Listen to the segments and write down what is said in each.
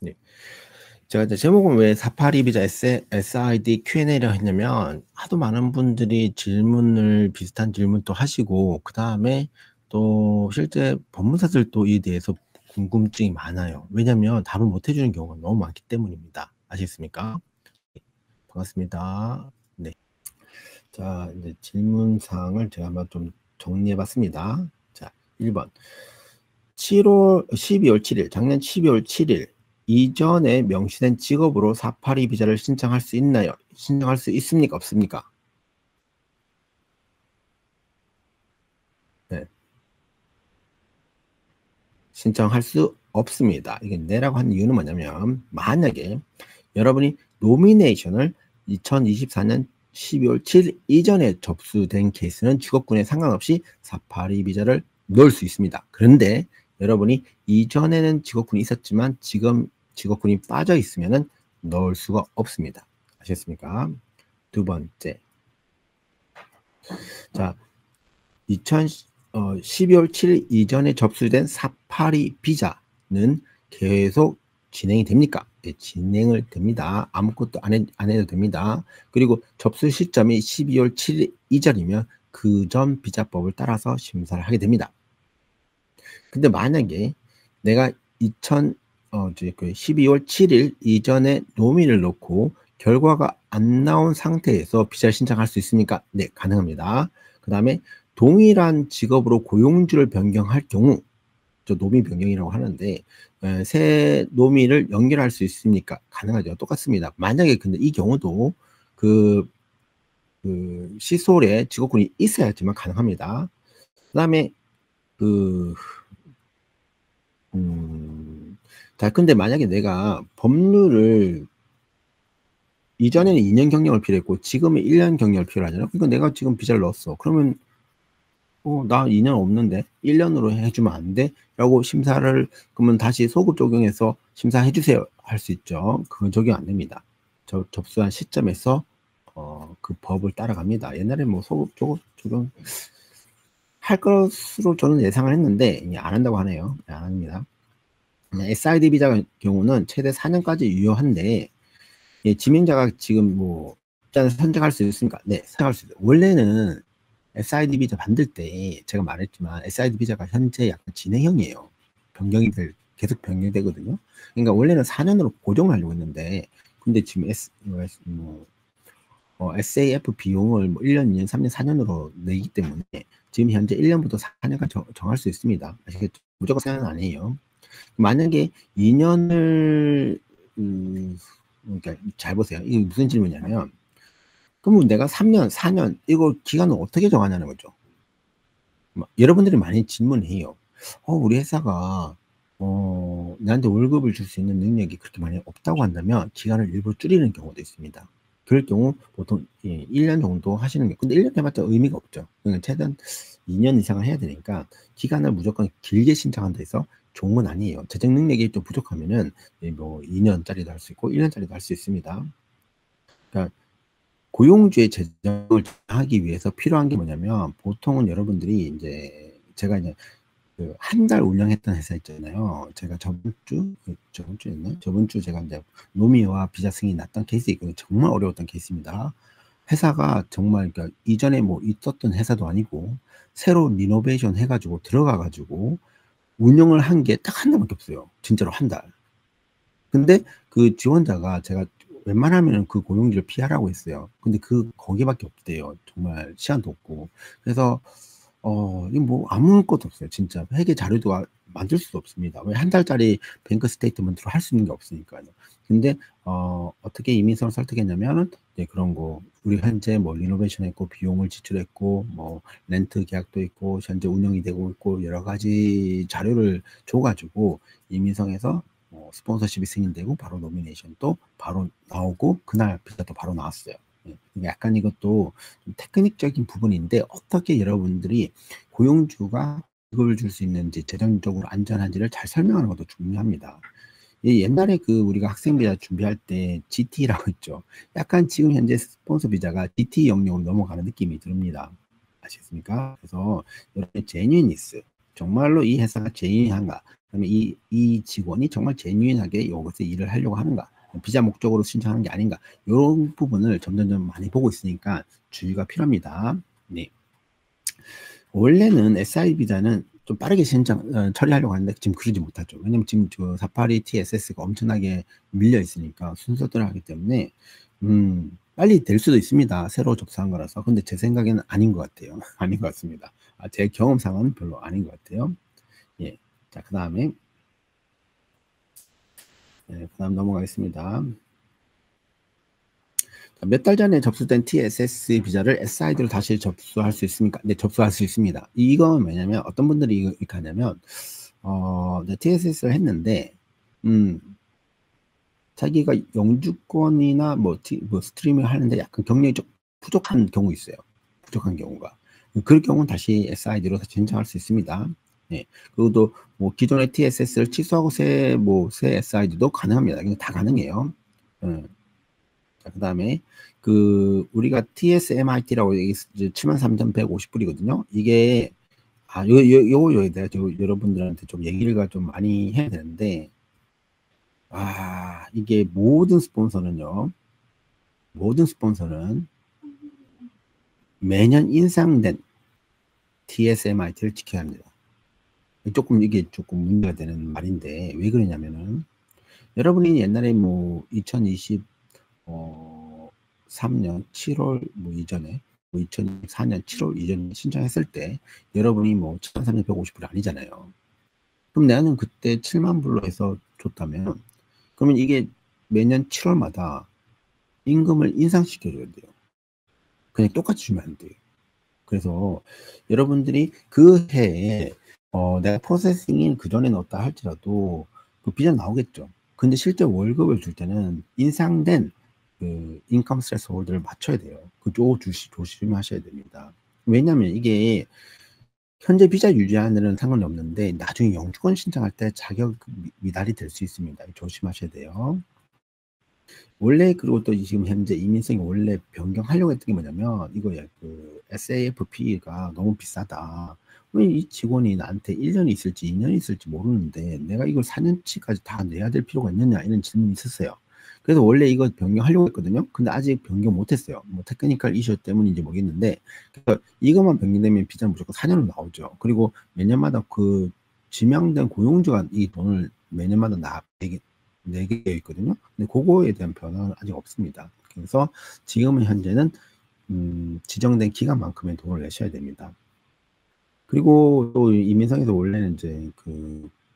네. 제가 이제 제목은 왜 사파리 비자 SID Q&A를 했냐면 하도 많은 분들이 비슷한 질문 또 하시고 그다음에 또 실제 법무사들도 이에 대해서 궁금증이 많아요. 왜냐면 답을 못 해주는 경우가 너무 많기 때문입니다. 아시겠습니까? 네, 반갑습니다. 네. 자, 이제 질문 사항을 제가 한번 좀 정리해 봤습니다. 자, 1번. 12월 7일, 작년 12월 7일 이전에 명시된 직업으로 사파리 비자를 신청할 수 있나요? 신청할 수 있습니까? 없습니까? 네. 신청할 수 없습니다. 이게 네라고 한 이유는 뭐냐면 만약에 여러분이 노미네이션을 2024년 12월 7일 이전에 접수된 케이스는 직업군에 상관없이 사파리 비자를 넣을 수 있습니다. 그런데 여러분이 이전에는 직업군이 있었지만 지금 직업군이 빠져 있으면 넣을 수가 없습니다. 아셨습니까? 두 번째. 자, 12월 7일 이전에 접수된 사파리 비자는 계속 진행이 됩니까? 네, 진행을 됩니다. 아무것도 안 해도 됩니다. 그리고 접수 시점이 12월 7일 이전이면 그 전 비자법을 따라서 심사를 하게 됩니다. 근데 만약에 내가 12월 7일 이전에 노미를 넣고 결과가 안 나온 상태에서 비자를 신청할 수 있습니까? 네, 가능합니다. 그 다음에 동일한 직업으로 고용주를 변경할 경우, 저 노미 변경이라고 하는데, 새 노미를 연결할 수 있습니까? 가능하죠. 똑같습니다. 만약에 근데 이 경우도 그 시솔에 직업군이 있어야지만 가능합니다. 그 다음에 자, 근데 만약에 내가 법률을 이전에는 2년 경력을 필요했고 지금은 1년 경력을 필요하잖아. 그러니까 내가 지금 비자를 넣었어. 그러면 나 2년 없는데 1년으로 해주면 안 돼? 라고 심사를 그러면 다시 소급 적용해서 심사해 주세요 할 수 있죠. 그건 적용 안 됩니다. 접수한 시점에서 그 법을 따라갑니다. 옛날에 뭐 소급 적용 할 것으로 저는 예상을 했는데 안 한다고 하네요. 안 합니다. SID 비자 경우는 최대 4년까지 유효한데 지명자가 지금 뭐 비자를 선택할 수 있으니까 네, 선택할 수 있어요. 원래는 SID 비자 만들 때 제가 말했지만 SID 비자가 현재 약간 진행형이에요. 계속 변경되거든요. 그러니까 원래는 4년으로 고정을 하려고 했는데 근데 지금 SAF 비용을 뭐 1년, 2년, 3년, 4년으로 내기 때문에 지금 현재 1년부터 4년까지 정할 수 있습니다. 아시겠죠? 무조건 4년은 아니에요. 만약에 2년을 그러니까 잘 보세요. 이게 무슨 질문이냐면 그러면 내가 3년, 4년 이거 기간을 어떻게 정하냐는 거죠. 여러분들이 많이 질문해요. 우리 회사가 나한테 월급을 줄 수 있는 능력이 그렇게 많이 없다고 한다면 기간을 일부러 줄이는 경우도 있습니다. 그럴 경우 보통 1년 정도 하시는 게 근데 1년 해봤자 의미가 없죠. 그러니까 최대한 2년 이상을 해야 되니까 기간을 무조건 길게 신청한다 해서 좋은 건 아니에요. 재정 능력이 좀 부족하면은 뭐 2년짜리도 할 수 있고 1년짜리도 할 수 있습니다. 그러니까 고용주의 재정을 하기 위해서 필요한 게 뭐냐면 보통은 여러분들이 이제 제가 이제 그 한 달 운영했던 회사 있잖아요. 제가 저번 주였나? 저번 주 제가 이제 노미와 비자 승인이 났던 케이스 있거든요. 정말 어려웠던 케이스입니다. 회사가 정말 그러니까 이전에 뭐 있었던 회사도 아니고 새로 리노베이션 해가지고 들어가가지고 운영을 한 게 딱 한 달밖에 없어요. 진짜로 한 달. 근데 그 지원자가 제가 웬만하면 그 고용주를 피하라고 했어요. 근데 거기밖에 없대요. 정말 시간도 없고. 그래서, 이거 뭐 아무것도 없어요. 진짜. 회계 자료도 만들 수도 없습니다. 왜 한 달짜리 뱅크 스테이트먼트로 할 수 있는 게 없으니까요. 근데, 어떻게 이민성을 설득했냐면은, 그런 거, 우리 현재 뭐 리노베이션 했고, 비용을 지출했고, 뭐 렌트 계약도 있고, 현재 운영이 되고 있고, 여러 가지 자료를 줘가지고, 이민성에서 스폰서십이 승인되고 바로 노미네이션도 바로 나오고 그날 비자도 바로 나왔어요. 약간 이것도 좀 테크닉적인 부분인데 어떻게 여러분들이 고용주가 이걸 줄 수 있는지 재정적으로 안전한지를 잘 설명하는 것도 중요합니다. 옛날에 우리가 학생 비자 준비할 때 GT라고 했죠. 약간 지금 현재 스폰서 비자가 GT 영역으로 넘어가는 느낌이 듭니다. 아시겠습니까? 그래서 여러분의 제뉴니스 정말로 이 회사가 제뉴인한가 그다음에 이 직원이 정말 제뉴인하게 이것에 일을 하려고 하는가, 비자 목적으로 신청하는 게 아닌가, 이런 부분을 점점점 많이 보고 있으니까 주의가 필요합니다. 네. 원래는 SI 비자는 좀 빠르게 처리하려고 하는데 지금 그러지 못하죠. 왜냐면 지금 저 사파리 TSS가 엄청나게 밀려 있으니까 순서대로 하기 때문에 빨리 될 수도 있습니다. 새로 접수한 거라서. 근데 제 생각에는 아닌 것 같아요. 아닌 것 같습니다. 제 경험상은 별로 아닌 것 같아요. 예. 자, 그 다음에 그다음 넘어가겠습니다. 몇 달 전에 접수된 TSS 비자를 SID로 다시 접수할 수 있습니까? 네, 접수할 수 있습니다. 이건 왜냐면 어떤 분들이 이렇게 하냐면 네, TSS를 했는데 자기가 영주권이나 뭐 스트리밍 하는데 약간 경력이 좀 부족한 경우 있어요. 부족한 경우가. 그럴 경우는 다시 SID로 다시 신청할 수 있습니다. 네. 그리고 또 뭐 기존의 TSS를 취소하고 새 SID도 가능합니다. 이거 다 가능해요. 자, 그 다음에 우리가 TSMIT라고 73,150불이거든요. 이게 요거 내가 여러분들한테 좀 얘기를 좀 많이 해야 되는데, 이게 모든 스폰서는 매년 인상된 TSMIT를 지켜야 합니다. 이게 조금 문제가 되는 말인데, 왜 그러냐면은, 여러분이 옛날에 뭐 2023년 7월 뭐 이전에 2024년 7월 이전에 신청했을 때 여러분이 뭐 7,350불 아니잖아요. 그럼 나는 그때 7만 불로 해서 줬다면, 그러면 이게 매년 7월마다 임금을 인상시켜줘야 돼요. 그냥 똑같이 주면 안 돼요. 그래서 여러분들이 그 해에 내가 프로세싱인 그 전에 넣었다 할지라도 그 비자 나오겠죠. 근데 실제 월급을 줄 때는 인상된 그 인컴 스트레스 홀드를 맞춰야 돼요. 그쪽 조심하셔야 됩니다. 왜냐면 이게 현재 비자 유지하는 데는 상관이 없는데 나중에 영주권 신청할 때 자격 미달이 될 수 있습니다. 조심하셔야 돼요. 원래 그리고 또 지금 현재 이민성이 원래 변경하려고 했던 게 뭐냐면 이거야. SAFP가 너무 비싸다. 왜 이 직원이 나한테 1년이 있을지 2년이 있을지 모르는데 내가 이걸 4년치까지 다 내야 될 필요가 있느냐, 이런 질문이 있었어요. 그래서 원래 이거 변경하려고 했거든요. 근데 아직 변경 못했어요. 뭐 테크니컬 이슈 때문인지 모르겠는데, 그래서 이것만 변경되면 비자는 무조건 4년으로 나오죠. 그리고 매년마다 그 지명된 고용주가 이 돈을 매년마다 내게 되어 있거든요. 근데 그거에 대한 변화는 아직 없습니다. 그래서 지금은 현재는 지정된 기간만큼의 돈을 내셔야 됩니다. 그리고 또 이민성에서 원래는 이제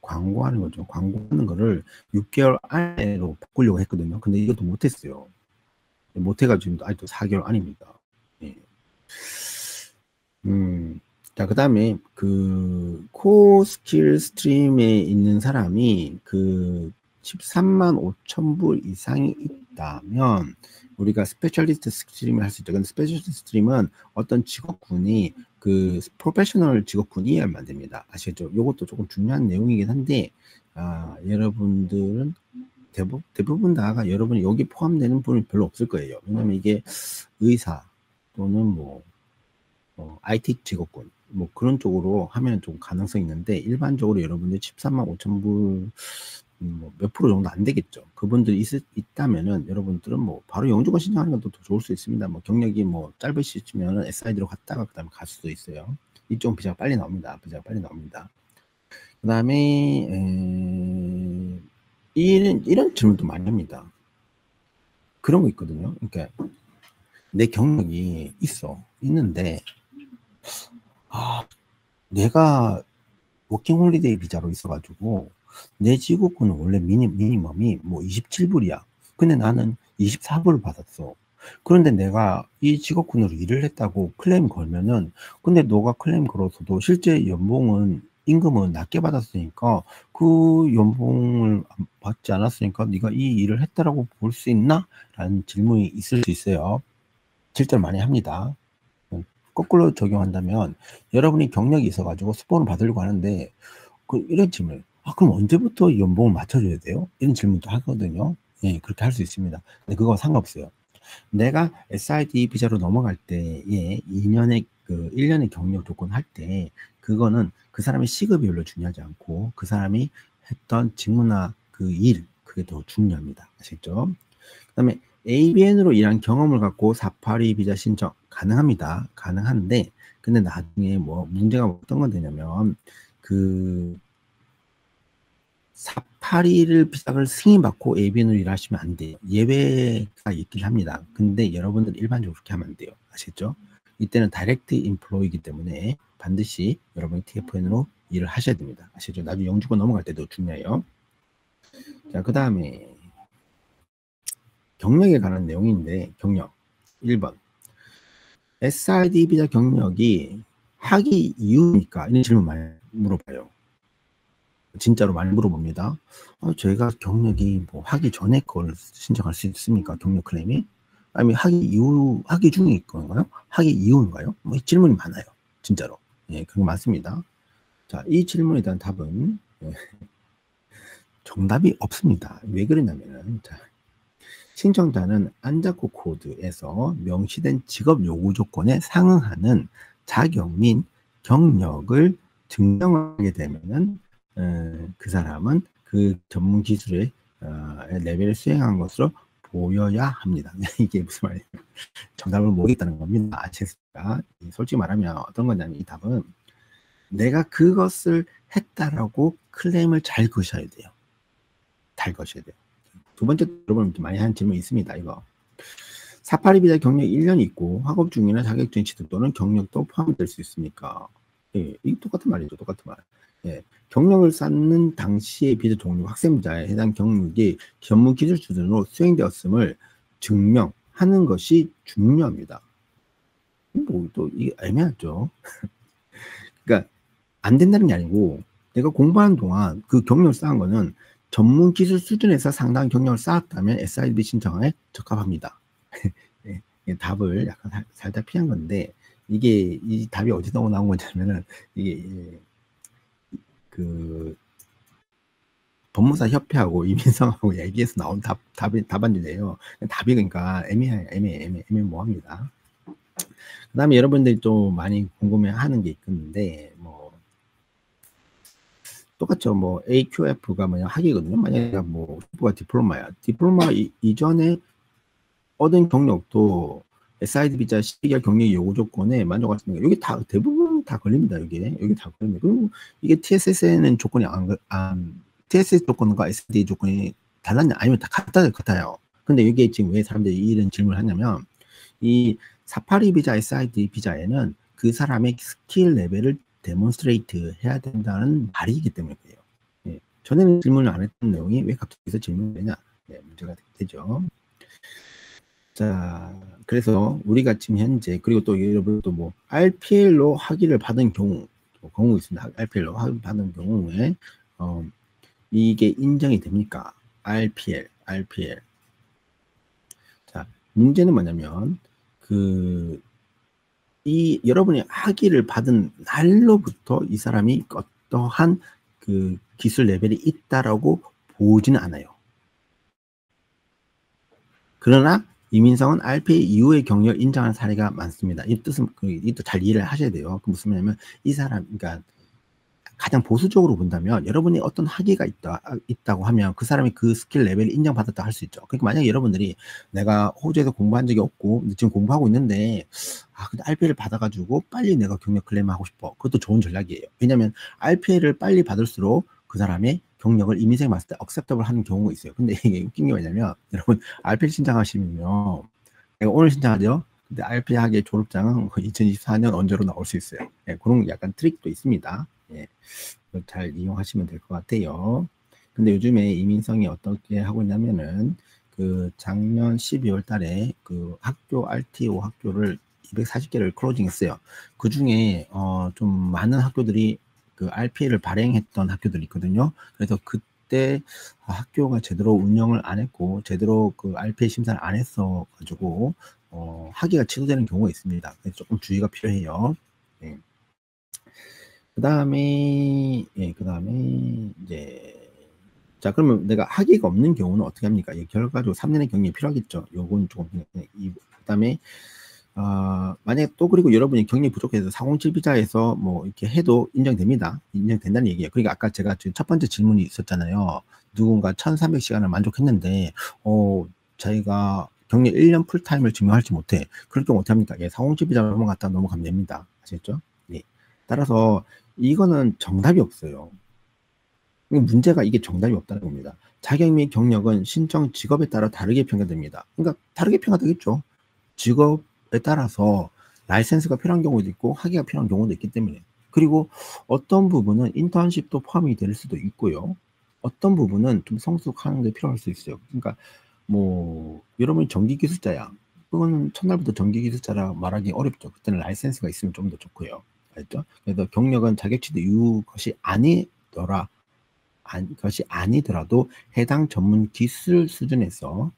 광고하는 거죠. 광고하는 거를 6개월 안으로 바꾸려고 했거든요. 근데 이것도 못했어요. 못해가지고 아직도 4개월 안입니다. 예. 자, 그 다음에 코어 스킬 스트림에 있는 사람이 13만 5천 불 이상이 있다면 우리가 스페셜리스트 스트림을 할 수 있죠. 근데 스페셜리스트 스트림은 어떤 직업군이 프로페셔널 직업군이어야만 됩니다. 아시겠죠? 이것도 조금 중요한 내용이긴 한데 여러분들은 대부분 다가 여러분이 여기 포함되는 분이 별로 없을 거예요. 왜냐면 이게 의사 또는 뭐 IT 직업군 뭐 그런 쪽으로 하면 좀 가능성이 있는데, 일반적으로 여러분들 13만 5천 불 몇 프로 정도 안 되겠죠. 그분들이 있다면은 여러분들은 뭐 바로 영주권 신청하는 것도 더 좋을 수 있습니다. 뭐 경력이 뭐 짧으시면은 SID로 갔다가 그다음에 갈 수도 있어요. 이쪽 비자가 빨리 나옵니다. 그 다음에 이런 질문도 많이 합니다. 그런 거 있거든요. 그러니까 내 경력이 있는데 내가 워킹홀리데이 비자로 있어가지고 내 지구권은 원래 미니멈이 뭐 27불이야. 근데 나는 24불을 받았어. 그런데 내가 이 직업군으로 일을 했다고 클레임 걸면은, 근데 너가 클레임 걸어서도 실제 임금은 낮게 받았으니까 그 연봉을 받지 않았으니까 네가 이 일을 했다라고 볼 수 있나? 라는 질문이 있을 수 있어요. 실제로 많이 합니다. 거꾸로 적용한다면 여러분이 경력이 있어가지고 스폰을 받으려고 하는데 이런 질문, 그럼 언제부터 연봉을 맞춰줘야 돼요? 이런 질문도 하거든요. 예, 그렇게 할 수 있습니다. 근데 그거 상관없어요. 내가 SID 비자로 넘어갈 때에 1년의 경력 조건 할 때, 그거는 그 사람의 시급이 별로 중요하지 않고 그 사람이 했던 직무나 그 일, 그게 더 중요합니다. 아시겠죠? 그 다음에 ABN으로 일한 경험을 갖고 482 비자 신청 가능합니다. 가능한데, 근데 나중에 뭐 문제가 어떤 건 되냐면, 그 482를 비자를 승인받고 ABN으로 일하시면 안 돼요. 예외가 있긴 합니다. 근데 여러분들 일반적으로 그렇게 하면 안 돼요. 아시겠죠? 이때는 다이렉트 인플로이기 때문에 반드시 여러분이 TFN으로 일을 하셔야 됩니다. 아시죠? 나중에 영주권 넘어갈 때도 중요해요. 자, 그 다음에 경력에 관한 내용인데, 경력 1번 SID 비자 경력이 학위 이유입니까? 이런 질문 많이 물어봐요. 진짜로 많이 물어봅니다. 저희가 경력이 뭐 하기 전에 걸 신청할 수 있습니까? 경력 클레임이? 아니면 하기 이후, 하기 중에 건가요? 하기 이후인가요? 뭐 질문이 많아요. 진짜로. 예, 그거 많습니다. 자, 이 질문에 대한 답은 정답이 없습니다. 왜 그러냐면은, 자, 신청자는 안자코 코드에서 명시된 직업 요구 조건에 상응하는 자격 및 경력을 증명하게 되면은 그 사람은 그 전문 기술의 레벨을 수행한 것으로 보여야 합니다. 이게 무슨 말이에요? 정답을 모르겠다는 겁니다. 아시겠습니까? 솔직히 말하면 어떤 거냐면 이 답은 내가 그것을 했다라고 클레임을 잘 거셔야 돼요. 잘 거셔야 돼요. 두 번째, 여러분 많이 하는 질문이 있습니다. 이거. 482 비자 경력 1년 있고 학업 중이나 자격증 취득 또는 경력도 포함될 수 있습니까? 예, 이 똑같은 말이죠. 똑같은 말. 예, 경력을 쌓는 당시의 비자 종류, 학생비자에 해당 경력이 전문 기술 수준으로 수행되었음을 증명하는 것이 중요합니다. 뭐 또 이게 애매하죠. 그러니까 안 된다는 게 아니고 내가 공부하는 동안 그 경력을 쌓은 거는 전문 기술 수준에서 상당한 경력을 쌓았다면 SID 신청에 적합합니다. 예, 답을 약간 살짝 피한 건데 이게 이 답이 어디서 나온 거냐면은 이게 그 법무사 협회하고 이민성하고 얘기해서 나온 답안지예요. 답이 그러니까 애매모호합니다. 그다음에 여러분들이 좀 많이 궁금해하는 게 있는데 뭐 똑같죠. 뭐 AQF가 뭐냐 학위거든요. 만약에 뭐 후보가 디플로마야. 디플로마 이전에 얻은 경력도 SID 비자 12개월 경력 요구 조건에 만족하십니까? 여기 다 대부분 다 걸립니다. 여기 다 걸립니다. 그리고 이게 TSS에는 조건이 TSS 조건과 SID 조건이 달랐냐? 아니면 다 같아요. 근데 이게 지금 왜 사람들이 이런 질문을 하냐면 이 482 비자 SID 비자에는 그 사람의 스킬 레벨을 데몬스트레이트 해야 된다는 말이기 때문에 그래요. 예. 전에는 질문을 안 했던 내용이 왜 갑자기 질문을 되냐? 네, 문제가 되죠. 자, 그래서 우리가 지금 현재 그리고 또 여러분 또 뭐 RPL로 학위를 받은 경우 있습니다. RPL로 학위 받은 경우에 이게 인정이 됩니까? RPL. 자, 문제는 뭐냐면 이 여러분이 학위를 받은 날로부터 이 사람이 어떠한 그 기술 레벨이 있다라고 보지는 않아요. 그러나 이민성은 RPA 이후의 경력을 인정하는 사례가 많습니다. 이 뜻은 이것도 잘 이해를 하셔야 돼요. 그 무슨 말이냐면 이 사람, 그러니까 가장 보수적으로 본다면 여러분이 어떤 학위가 있다고 하면 그 사람이 그 스킬 레벨을 인정받았다 할 수 있죠. 그러니까 만약에 여러분들이 내가 호주에서 공부한 적이 없고 지금 공부하고 있는데 근데 RPA를 받아가지고 빨리 내가 경력 클레임하고 싶어. 그것도 좋은 전략이에요. 왜냐하면 RPA를 빨리 받을수록 그 사람의 경력을 이민생이 봤을 때 억셉터블 하는 경우가 있어요. 근데 이게 웃긴 게 뭐냐면 여러분 RPA 신청하시면요. 내가 오늘 신청하죠. 근데 RPA 학의 졸업장은 2024년 언제로 나올 수 있어요. 예, 그런 약간 트릭도 있습니다. 예, 잘 이용하시면 될 것 같아요. 근데 요즘에 이민성이 어떻게 하고 있냐면은 그 작년 12월 달에 그 학교 RTO 학교를 240개를 클로징 했어요. 그 중에 좀 많은 학교들이 그 RPA를 발행했던 학교들이 있거든요. 그래서 그때 학교가 제대로 운영을 안 했고 제대로 그 RPA 심사를 안 했어 가지고 학위가 취소되는 경우가 있습니다. 그래서 조금 주의가 필요해요. 네. 그 다음에 이제 자, 그러면 내가 학위가 없는 경우는 어떻게 합니까? 결과적으로 3년의 경력이 필요하겠죠. 요건 조금 그 다음에 만약에 또 그리고 여러분이 경력이 부족해서 407 비자에서 뭐 이렇게 해도 인정됩니다. 인정된다는 얘기예요. 그러니까 아까 제가 지금 첫 번째 질문이 있었잖아요. 누군가 1300시간을 만족했는데, 자기가 경력 1년 풀타임을 증명하지 못해. 그럴 경우 어떻게 합니까? 예, 407 비자로 넘어가면 됩니다. 아시겠죠? 예. 따라서 이거는 정답이 없어요. 문제가 이게 정답이 없다는 겁니다. 자격 및 경력은 신청 직업에 따라 다르게 평가됩니다. 그러니까 다르게 평가되겠죠. 직업에 따라서 라이센스가 필요한 경우도 있고 학위가 필요한 경우도 있기 때문에. 그리고 어떤 부분은 인턴십도 포함이 될 수도 있고요. 어떤 부분은 좀 성숙하는 게 필요할 수 있어요. 그러니까 뭐 여러분이 전기기술자야. 그거는 첫날부터 전기기술자라 말하기 어렵죠. 그때는 라이센스가 있으면 좀 더 좋고요. 알죠? 그래서 경력은 자격치도 이유 것이 아니더라도 해당 전문 기술 수준에서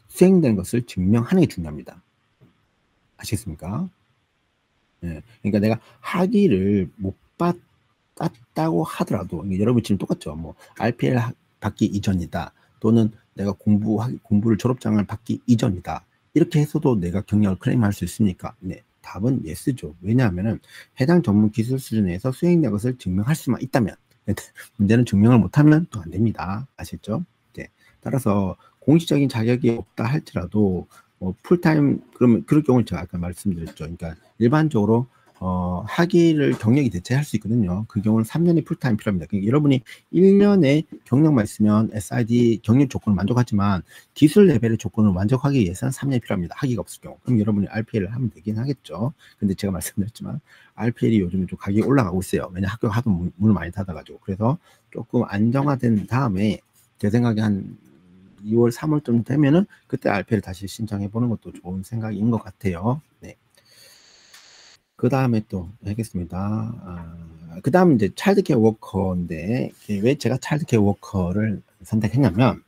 수행된 것을 증명하는 게 중요합니다. 아시겠습니까? 예. 그러니까 내가 학위를 못 받았다고 하더라도 여러분 지금 똑같죠. 뭐 RPL 받기 이전이다. 또는 내가 공부를 졸업장을 받기 이전이다. 이렇게 해서도 내가 경력을 클레임할 수 있으니까 네. 답은 예스죠. 왜냐하면 해당 전문 기술 수준에서 수행된 것을 증명할 수만 있다면 문제는 증명을 못하면 또 안 됩니다. 아시죠? 네. 따라서 공식적인 자격이 없다 할지라도 풀타임 그러면 그럴 경우는 제가 아까 말씀드렸죠. 그러니까 일반적으로 학위를 경력이 대체할 수 있거든요. 그 경우는 3년의 풀타임 필요합니다. 그러니까 여러분이 1년의 경력만 있으면 SID 경력 조건을 만족하지만 기술 레벨의 조건을 만족하기 위해서는 3년이 필요합니다. 학위가 없을 경우. 그럼 여러분이 RPL을 하면 되긴 하겠죠. 근데 제가 말씀드렸지만 RPL이 요즘에 좀 가격이 올라가고 있어요. 왜냐 학교 하도 문을 많이 닫아가지고. 그래서 조금 안정화된 다음에 제 생각에 한 2월, 3월쯤 되면은 그때 RPL 다시 신청해 보는 것도 좋은 생각인 것 같아요. 네. 그 다음에 또 하겠습니다. 그 다음 이제 차일드케어 워커인데 왜 제가 차일드케어 워커를 선택했냐면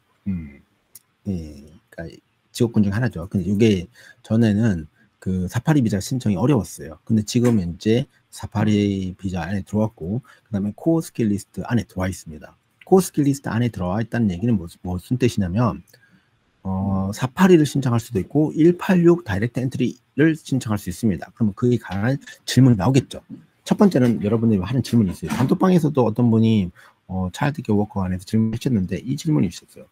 예, 그러니까 직업군 중 하나죠. 근데 이게 전에는 그 사파리 비자 신청이 어려웠어요. 근데 지금 이제 사파리 비자 안에 들어왔고 그 다음에 코어 스킬 리스트 안에 들어와 있습니다. 코어 스킬 리스트 안에 들어와 있다는 얘기는 무슨 뜻이냐면 사파리를 신청할 수도 있고 186 다이렉트 엔트리를 신청할 수 있습니다. 그러면 그에 관한 질문이 나오겠죠. 첫 번째는 여러분들이 하는 질문이 있어요. 단톡방에서도 어떤 분이 차일드케어 워커 안에서 질문하셨는데 이 질문이 있었어요.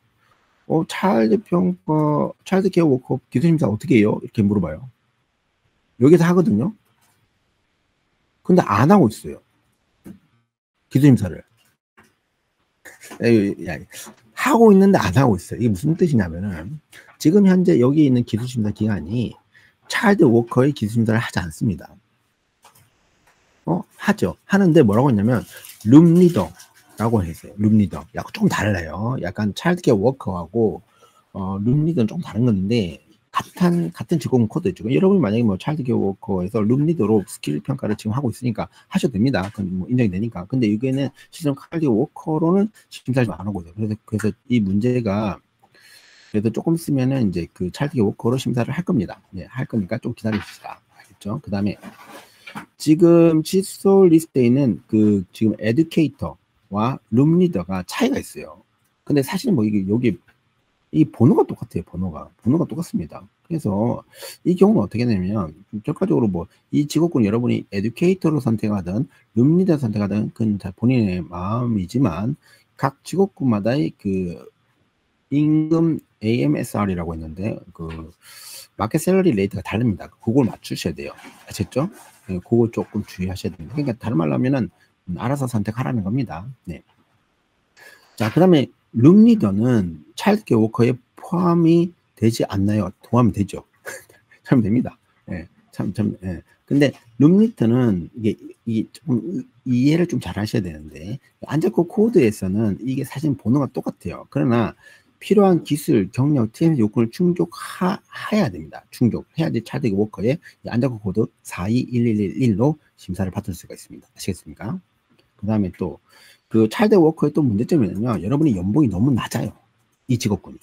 차일드케어 워커 기술심사 어떻게 해요? 이렇게 물어봐요. 여기서 하거든요. 근데 안 하고 있어요. 기술심사를. 하고 있는데 안 하고 있어요. 이게 무슨 뜻이냐면은 지금 현재 여기 있는 기술심사 기관이 차일드 워커의 기술심사를 하지 않습니다. 하죠. 하는데 뭐라고 했냐면 룸리더라고 했어요. 룸리더. 약간 좀 달라요. 약간 차일드케어 워커하고 룸리더는 좀 다른 건데 같은 직업 코드죠. 여러분이 만약에 뭐 차일드케어 워커에서 룸리더로 스킬 평가를 지금 하고 있으니까 하셔도 됩니다. 그건 뭐 인정이 되니까. 근데 여기에는 실제로 차일드케어 워커로는 심사를 안 하고 있어요. 그래서 이 문제가 그래도 조금 쓰면은 이제 그 차일드케어 워커로 심사를 할 겁니다. 네, 할 거니까 좀 기다리시라. 알겠죠? 그 다음에 지금 칫솔 리스트에 있는 그 지금 에듀케이터와 룸리더가 차이가 있어요. 근데 사실 뭐 이게 여기 이 번호가 똑같아요. 번호가 똑같습니다. 그래서 이 경우는 어떻게 되냐면 결과적으로 뭐 이 직업군 여러분이 에듀케이터로 선택하든 룸리더 선택하든 그건 다 본인의 마음이지만 각 직업군마다의 그 임금 AMSR이라고 했는데 그 마켓 샐러리 레이트가 다릅니다. 그걸 맞추셔야 돼요. 아셨죠? 네, 그거 조금 주의하셔야 됩니다. 그러니까 다른 말로 하면은 알아서 선택하라는 겁니다. 네. 자, 그 다음에 룸리더는 차일드케어 워커에 포함이 되지 않나요? 포함이 되죠. 참 됩니다. 예, 예. 근데 룸리더는 이게 조금 이해를 좀 잘 하셔야 되는데 안자코 코드에서는 이게 사실 번호가 똑같아요. 그러나 필요한 기술, 경력, TMC 요건을 충족해야 됩니다. 충족해야지 차일드케어 워커의 안자코 코드 421111로 심사를 받을 수가 있습니다. 아시겠습니까? 그 다음에 또 그 차일드 워커의 또 문제점이 뭐냐면 여러분이 연봉이 너무 낮아요. 이 직업군이.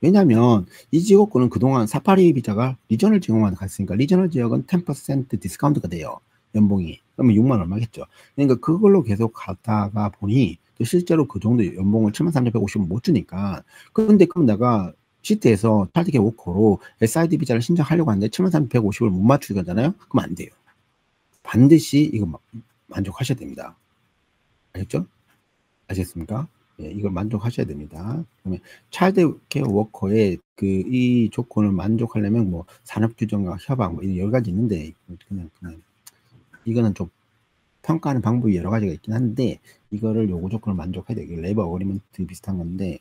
왜냐하면 이 직업군은 그동안 사파리 비자가 리저널 지역만 갔으니까 리저널 지역은 10% 디스카운트가 돼요. 연봉이. 그러면 6만 얼마겠죠. 그러니까 그걸로 계속 가다가 보니 또 실제로 그 정도 연봉을 73,150원 못 주니까 근데 그럼 내가 시트에서 찰드케어 워커로 SID 비자를 신청하려고 하는데 73,150을 못 맞추잖아요. 그럼 안 돼요. 반드시 이거 만족하셔야 됩니다. 아셨죠? 아시겠습니까? 예, 이걸 만족하셔야 됩니다. 그러면 차일드케어 워커의 이 조건을 만족하려면 뭐 산업규정과 협약 뭐 여러 가지 있는데 그냥 이거는 좀 평가하는 방법이 여러 가지가 있긴 한데 이거를 요구 조건을 만족해야 돼요. 레이버 어그리먼트 비슷한 건데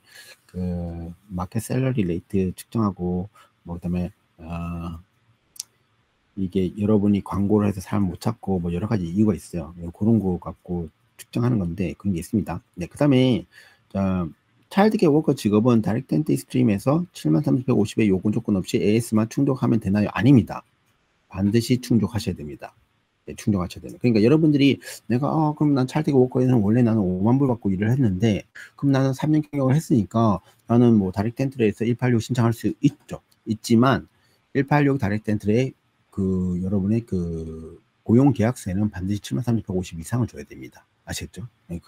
마켓 셀러리 레이트 측정하고 뭐 그다음에 이게 여러분이 광고를 해서 사람 못 찾고 뭐 여러 가지 이유가 있어요. 그런 거 갖고 측정하는 건데 그런 게 있습니다. 네, 그다음에 차일드케어 워커 직업은 다이렉트 엔트리 스트림에서 73,150의 요구 조건 없이 AS만 충족하면 되나요? 아닙니다. 반드시 충족하셔야 됩니다. 네, 충족하셔야 됩니다. 그러니까 여러분들이 내가 그럼 난 차일드케어 워커에는 원래 나는 5만 불 받고 일을 했는데 그럼 나는 3년 경력을 했으니까 나는 뭐 다이렉트 엔트리에서 186 신청할 수 있죠. 있지만 186 다이렉트 엔트리에 여러분의 고용 계약서에는 반드시 73,150 이상을 줘야 됩니다. 아시겠죠? 네.